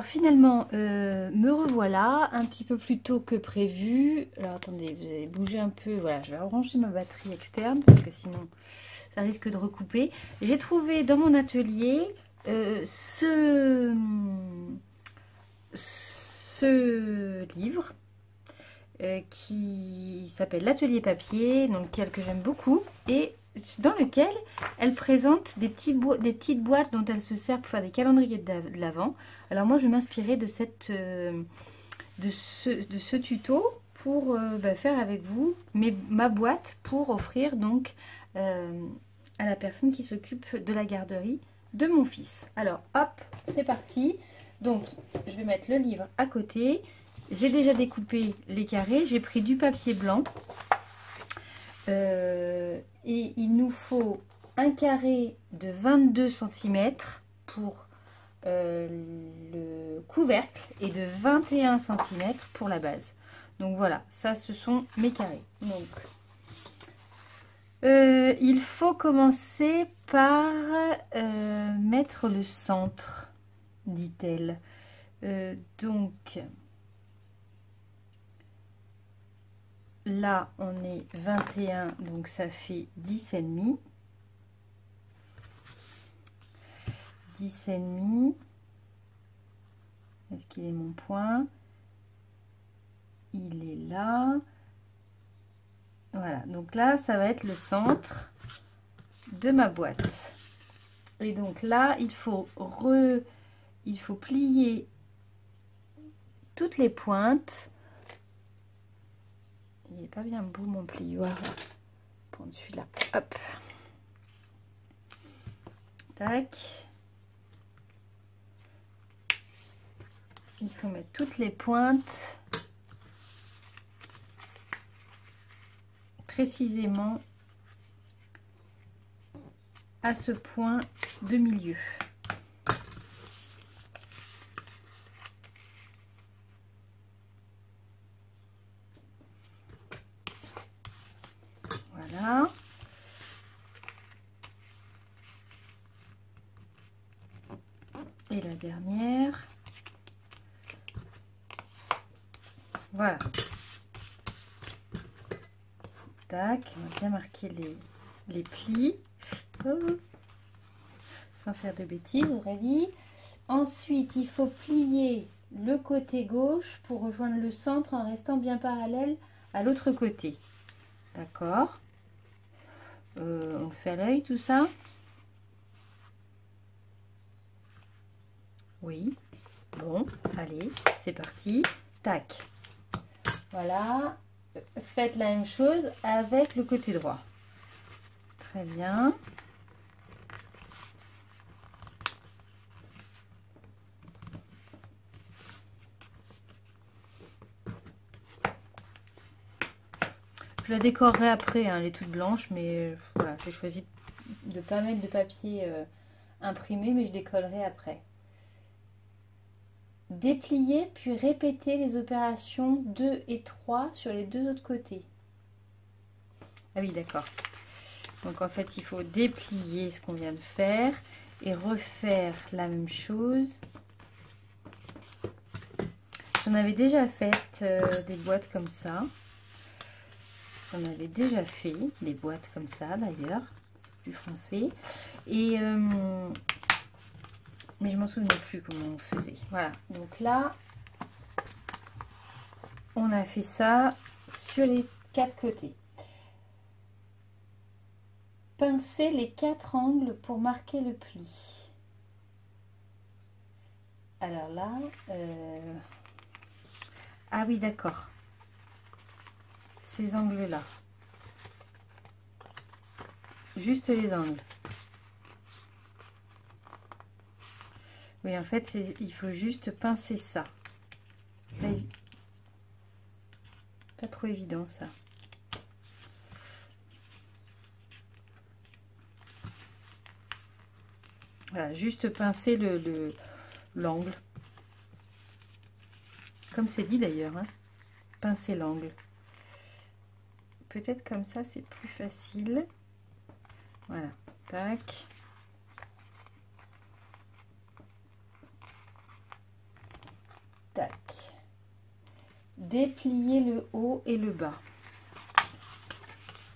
Alors finalement, me revoilà un petit peu plus tôt que prévu. Alors attendez, vous allez bouger un peu. Voilà, je vais rebrancher ma batterie externe parce que sinon ça risque de recouper. J'ai trouvé dans mon atelier ce livre qui s'appelle l'atelier papier, donc que j'aime beaucoup, et dans lequel elle présente des petites boîtes dont elle se sert pour faire des calendriers de l'Avent. Alors moi je m'inspirais de ce tuto pour faire avec vous ma boîte pour offrir donc à la personne qui s'occupe de la garderie de mon fils. Alors hop, c'est parti. Donc je vais mettre le livre à côté. J'ai déjà découpé les carrés, j'ai pris du papier blanc et il nous faut un carré de 22 cm pour le couvercle et de 21 cm pour la base. Donc voilà, ça ce sont mes carrés. Donc il faut commencer par mettre le centre, dit-elle. Donc là on est 21, donc ça fait 10,5. 10,5. Est-ce qu'il est mon point? Il est là. Voilà, donc là ça va être le centre de ma boîte. Et donc là il faut plier toutes les pointes. Il n'est pas bien beau mon plioir. Prendre celui-là. Hop. Tac. Il faut mettre toutes les pointes précisément à ce point de milieu. Voilà. Et la dernière. Voilà. Tac, on va bien marquer les plis. Sans faire de bêtises, Aurélie. Ensuite, il faut plier le côté gauche pour rejoindre le centre en restant bien parallèle à l'autre côté. D'accord. On le fait à l'œil tout ça? Oui. Bon, allez, c'est parti. Tac. Voilà. Faites la même chose avec le côté droit. Très bien. Je la décorerai après, hein, elle est toute blanche, mais voilà, j'ai choisi de ne pas mettre de papier imprimé, mais je décollerai après. Déplier, puis répéter les opérations 2 et 3 sur les deux autres côtés. Ah oui, d'accord. Donc en fait, il faut déplier ce qu'on vient de faire et refaire la même chose. J'en avais déjà fait des boîtes comme ça. J'en avais déjà fait des boîtes comme ça d'ailleurs. C'est plus foncé. Et mais je m'en souviens plus comment on faisait. Voilà. Donc là, on a fait ça sur les 4 côtés. Pincez les 4 angles pour marquer le pli. Alors là, ah oui, d'accord. Ces angles-là. Juste les angles. Oui, en fait, il faut juste pincer ça. Là, pas trop évident, ça. Voilà, juste pincer l'angle. Comme c'est dit d'ailleurs, hein. Pincer l'angle. Peut-être comme ça, c'est plus facile. Voilà, tac. Tac. Déplier le haut et le bas.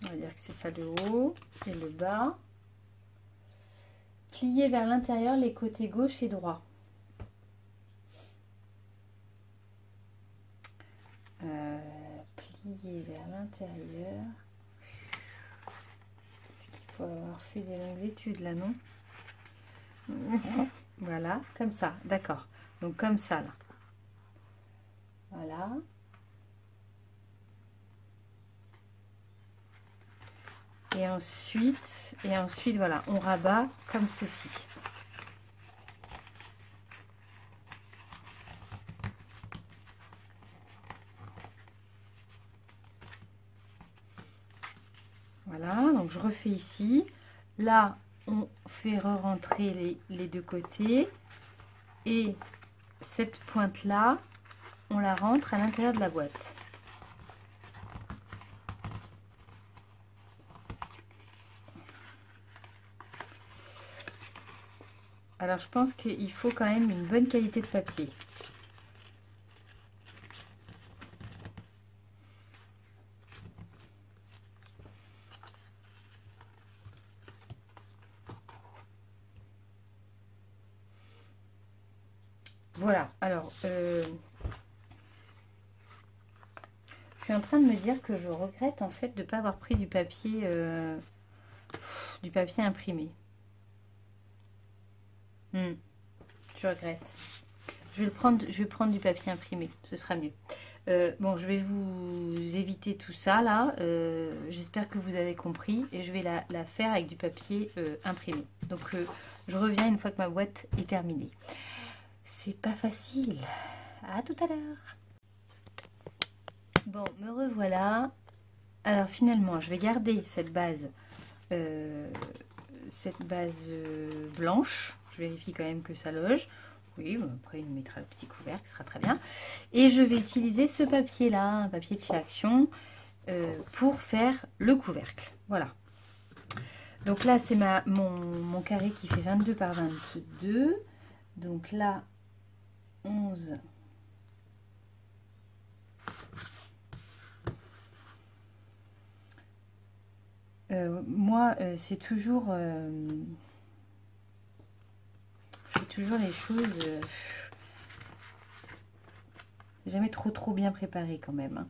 On va dire que c'est ça le haut et le bas. Plier vers l'intérieur les côtés gauche et droit. Plier vers l'intérieur. Est-ce qu'il faut avoir fait des longues études là, non? Voilà, comme ça, d'accord. Donc comme ça là. Voilà. Et ensuite, voilà, on rabat comme ceci. Voilà, donc je refais ici. Là, on fait re-rentrer les deux côtés. Et cette pointe-là, on la rentre à l'intérieur de la boîte. Alors, je pense qu'il faut quand même une bonne qualité de papier. Voilà, alors, je suis en train de me dire que je regrette en fait de ne pas avoir pris du papier imprimé. Je regrette. Je vais prendre du papier imprimé, ce sera mieux. Bon, je vais vous éviter tout ça là. J'espère que vous avez compris et je vais la faire avec du papier imprimé. Donc, je reviens une fois que ma boîte est terminée. C'est pas facile. À tout à l'heure. Bon, me revoilà. Alors finalement, je vais garder cette base blanche. Je vérifie quand même que ça loge. Oui, bon, après il mettra le petit couvercle, ce sera très bien. Et je vais utiliser ce papier-là, un papier de chez Action, pour faire le couvercle. Voilà. Donc là, c'est mon carré qui fait 22 par 22. Donc là, 11. Moi, c'est toujours... je fais toujours les choses... jamais trop bien préparées quand même. Hein.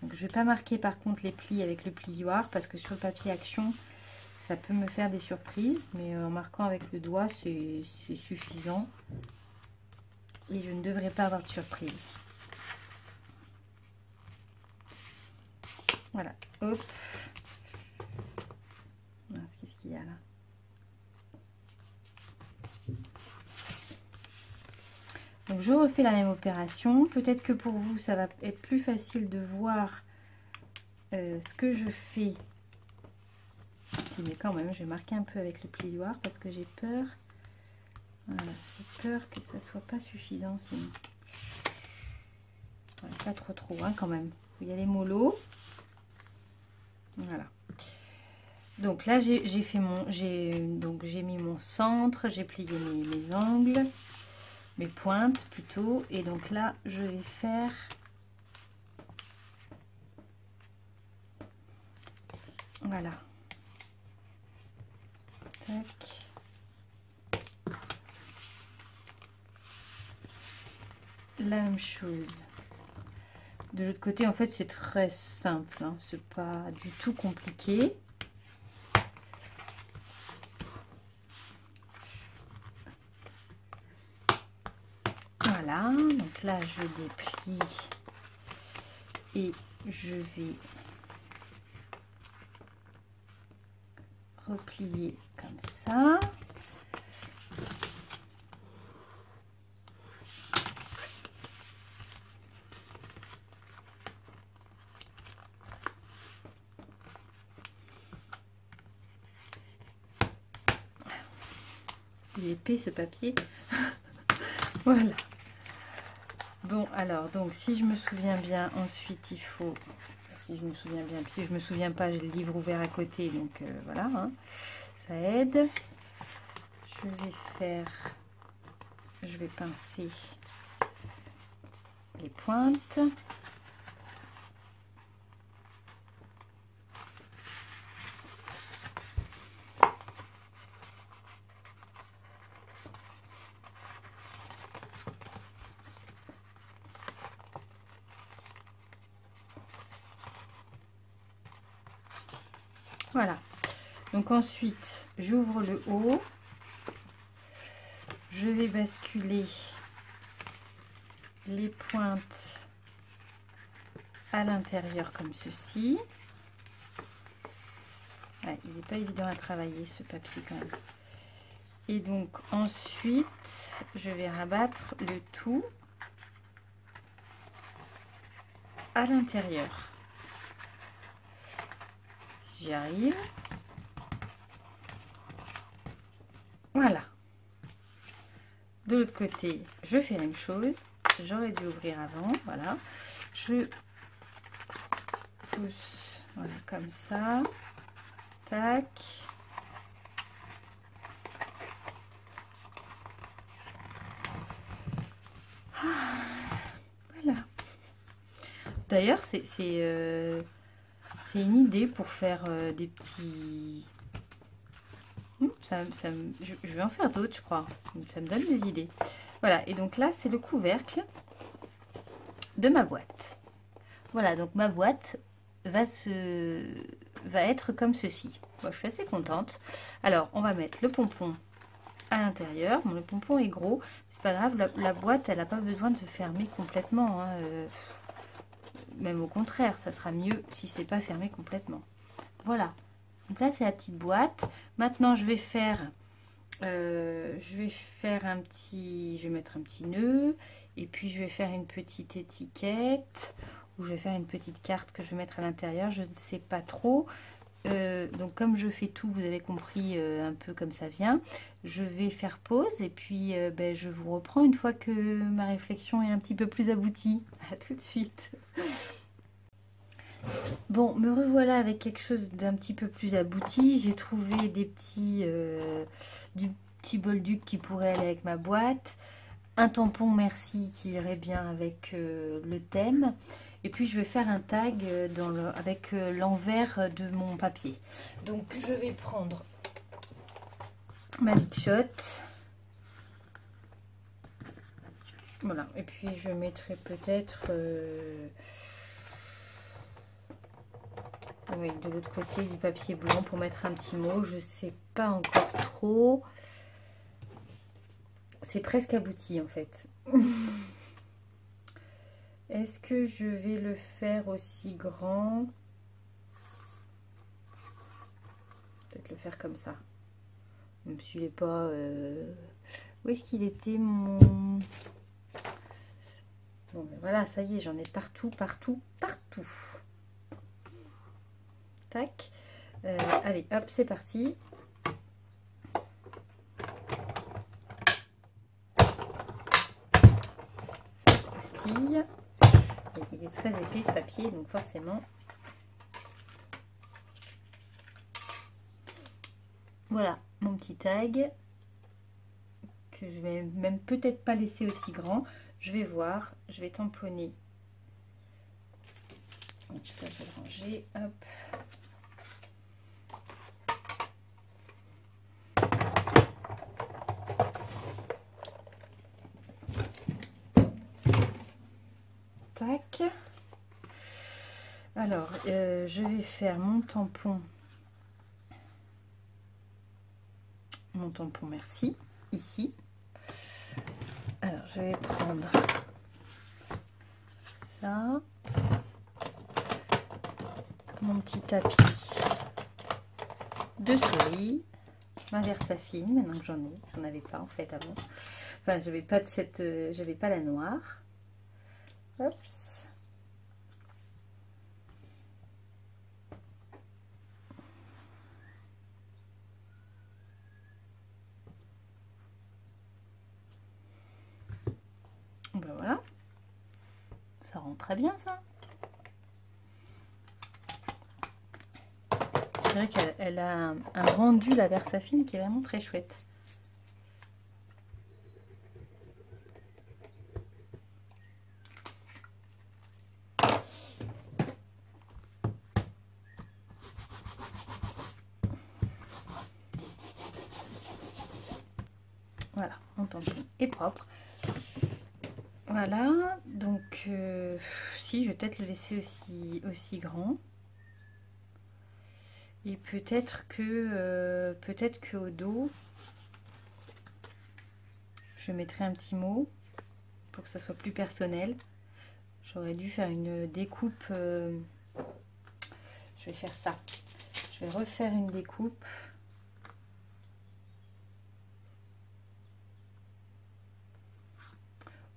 Donc, je vais pas marquer par contre les plis avec le plioir parce que sur le papier Action, ça peut me faire des surprises. Mais en marquant avec le doigt, c'est suffisant. Et je ne devrais pas avoir de surprise. Voilà, hop. Qu'est-ce qu'il y a là? Donc je refais la même opération. Peut-être que pour vous, ça va être plus facile de voir ce que je fais. Si, mais quand même, je vais marquer un peu avec le plioir parce que j'ai peur. Voilà, j'ai peur que ça soit pas suffisant sinon. Voilà, pas trop hein, quand même. Il y a les mollo. Voilà. Donc là, j'ai mis mon centre, j'ai plié mes angles, mes pointes plutôt. Et donc là, je vais faire voilà. Tac. La même chose. De l'autre côté, en fait, c'est très simple. Hein. C'est pas du tout compliqué. Voilà. Donc là, je déplie et je vais replier comme ça. Il est épais ce papier. Voilà. Bon, alors, donc, si je me souviens bien, ensuite, il faut... Si je me souviens bien, si je me souviens pas, j'ai le livre ouvert à côté, donc voilà, hein, ça aide. Je vais faire je vais pincer les pointes. Voilà, donc ensuite j'ouvre le haut, je vais basculer les pointes à l'intérieur comme ceci. Ouais, il n'est pas évident à travailler ce papier quand même. Et donc ensuite je vais rabattre le tout à l'intérieur. Si j'y arrive. Voilà. De l'autre côté, je fais la même chose. J'aurais dû ouvrir avant. Voilà. Je pousse, voilà, comme ça. Tac. Voilà. D'ailleurs, c'est une idée pour faire des petits... je vais en faire d'autres, je crois. Ça me donne des idées. Voilà, et donc là, c'est le couvercle de ma boîte. Voilà, donc ma boîte va être comme ceci. Moi, je suis assez contente. Alors, on va mettre le pompon à l'intérieur. Bon, le pompon est gros, c'est pas grave. La boîte, elle n'a pas besoin de se fermer complètement, hein. Même au contraire, ça sera mieux si c'est pas fermé complètement. Voilà. Donc là, c'est la petite boîte. Maintenant, je vais faire un petit... Je vais mettre un petit nœud. Et puis, je vais faire une petite étiquette. Ou je vais faire une petite carte que je vais mettre à l'intérieur. Je ne sais pas trop. Donc, comme je fais tout, vous avez compris un peu comme ça vient. Je vais faire pause. Et puis, je vous reprends une fois que ma réflexion est un petit peu plus aboutie. À tout de suite. Bon, me revoilà avec quelque chose d'un petit peu plus abouti. J'ai trouvé des petits, du petit bolduc qui pourrait aller avec ma boîte. Un tampon merci qui irait bien avec le thème. Et puis je vais faire un tag avec l'envers de mon papier. Donc je vais prendre ma Big Shot. Voilà, et puis je mettrai peut-être... oui, de l'autre côté du papier blanc pour mettre un petit mot. Je sais pas encore trop. C'est presque abouti en fait. Est-ce que je vais le faire aussi grand? Peut-être le faire comme ça. Même s'il n'est pas... Où est-ce qu'il était mon... Bon, ben voilà, ça y est, j'en ai partout, partout, partout. Tac. Allez, hop, c'est parti. Ça croustille. Il est très épais ce papier, donc forcément. Voilà mon petit tag. Que je vais même peut-être pas laisser aussi grand. Je vais voir, je vais tamponner. Donc ça, je vais le ranger. Hop. Tac. Alors, je vais faire mon tampon merci, ici. Alors, je vais prendre ça, mon petit tapis de souris, ma Versafine, maintenant que j'en avais pas en fait avant. Enfin, j'avais pas j'avais pas la noire. Hop. Ben voilà, ça rend très bien ça. C'est vrai qu'elle a un rendu, la Versafine, qui est vraiment très chouette. Voilà, mon tampon est propre. Voilà, donc si je vais peut-être le laisser aussi grand. Et peut-être que au dos, je mettrai un petit mot pour que ça soit plus personnel. J'aurais dû faire une découpe. Je vais faire ça. Je vais refaire une découpe.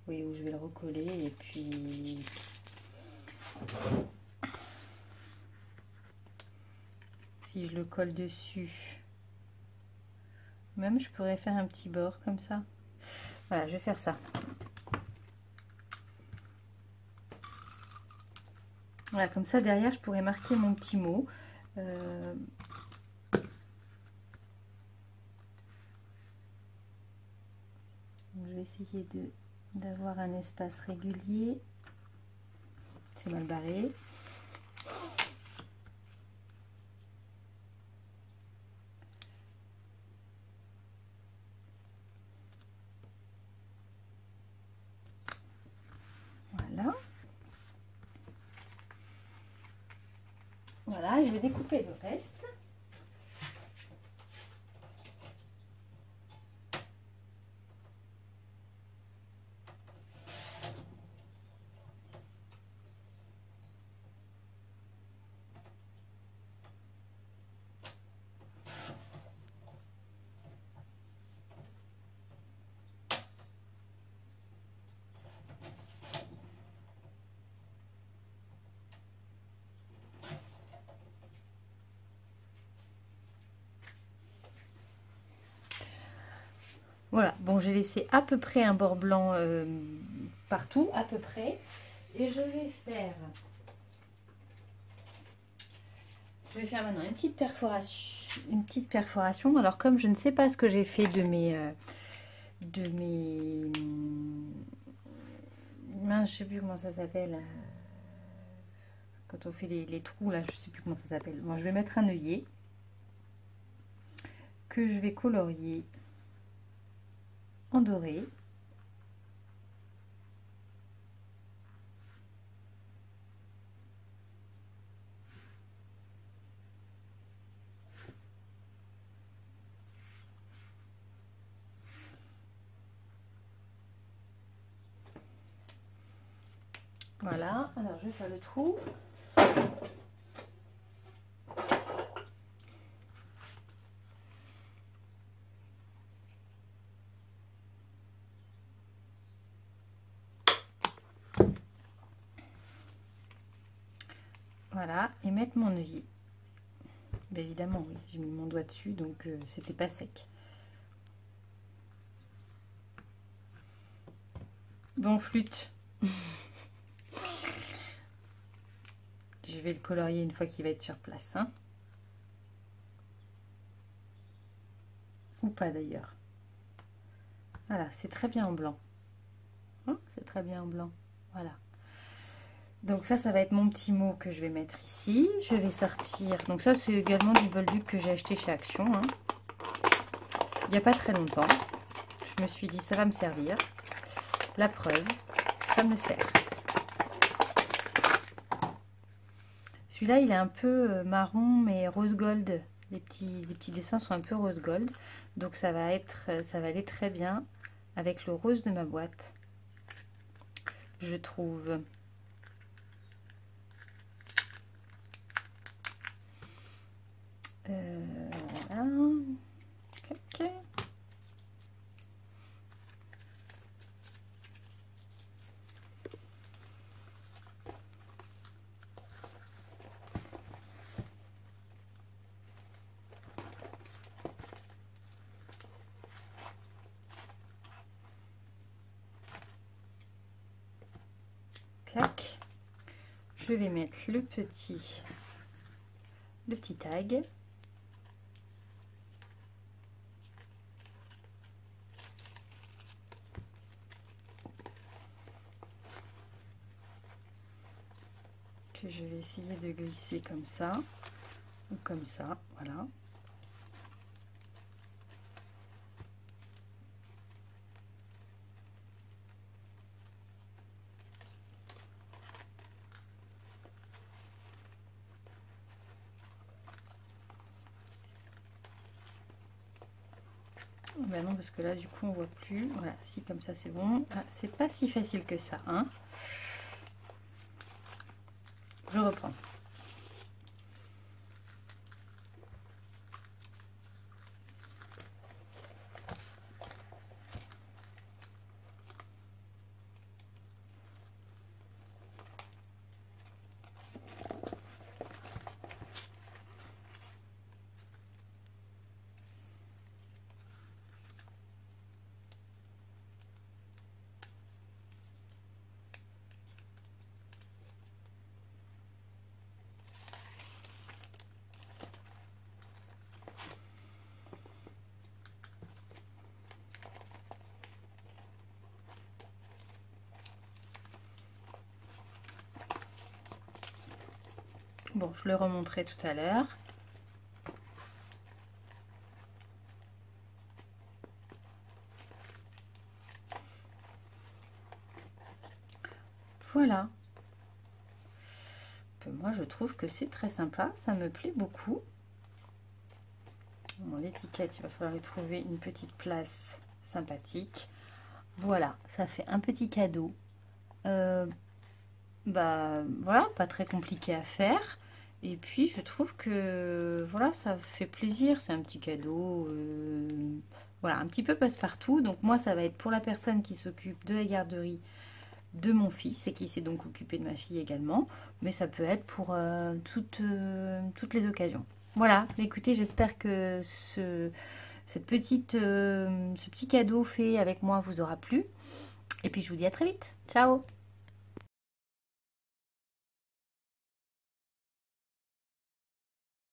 Oui, où je vais le recoller et puis si je le colle dessus, même je pourrais faire un petit bord comme ça. Voilà, je vais faire ça. Voilà, comme ça derrière je pourrais marquer mon petit mot. Je vais essayer d'avoir un espace régulier. C'est mal barré. Voilà. Voilà, je vais découper le reste. Voilà, bon, j'ai laissé à peu près un bord blanc partout, à peu près. Et je vais faire maintenant une petite perforation. Alors comme je ne sais pas ce que j'ai fait de mes mince, je sais plus comment ça s'appelle. Quand on fait les trous là, je sais plus comment ça s'appelle. Bon, je vais mettre un œillet que je vais colorier en doré. Voilà, alors je vais faire le trou. Voilà, et mettre mon œillet. Bien évidemment, oui, j'ai mis mon doigt dessus, donc c'était pas sec. Bon, flûte. Je vais le colorier une fois qu'il va être sur place. Hein. Ou pas d'ailleurs. Voilà, c'est très bien en blanc. Hein, c'est très bien en blanc. Voilà. Donc ça va être mon petit mot que je vais mettre ici. Je vais sortir. Donc ça, c'est également du bolduc que j'ai acheté chez Action. Hein. Il n'y a pas très longtemps. Je me suis dit, ça va me servir. La preuve, ça me sert. Celui-là, il est un peu marron, mais rose gold. Les petits dessins sont un peu rose gold. Donc ça va aller très bien avec le rose de ma boîte. Je trouve. Voilà. Ok. Clac. Je vais mettre le petit tag. Que je vais essayer de glisser comme ça ou comme ça, voilà. Ben non, parce que là, du coup, on voit plus. Voilà, si comme ça, c'est bon. Ah, c'est pas si facile que ça, hein. Je reprends. Bon, je le remonterai tout à l'heure. Voilà. Moi, je trouve que c'est très sympa. Ça me plaît beaucoup. Bon, l'étiquette, il va falloir y trouver une petite place sympathique. Voilà, ça fait un petit cadeau. Bah voilà, pas très compliqué à faire. Et puis je trouve que voilà, ça fait plaisir, c'est un petit cadeau, voilà, un petit peu passe-partout. Donc moi, ça va être pour la personne qui s'occupe de la garderie de mon fils et qui s'est donc occupé de ma fille également. Mais ça peut être pour toutes les occasions. Voilà, écoutez, j'espère que ce petit cadeau fait avec moi vous aura plu. Et puis je vous dis à très vite. Ciao!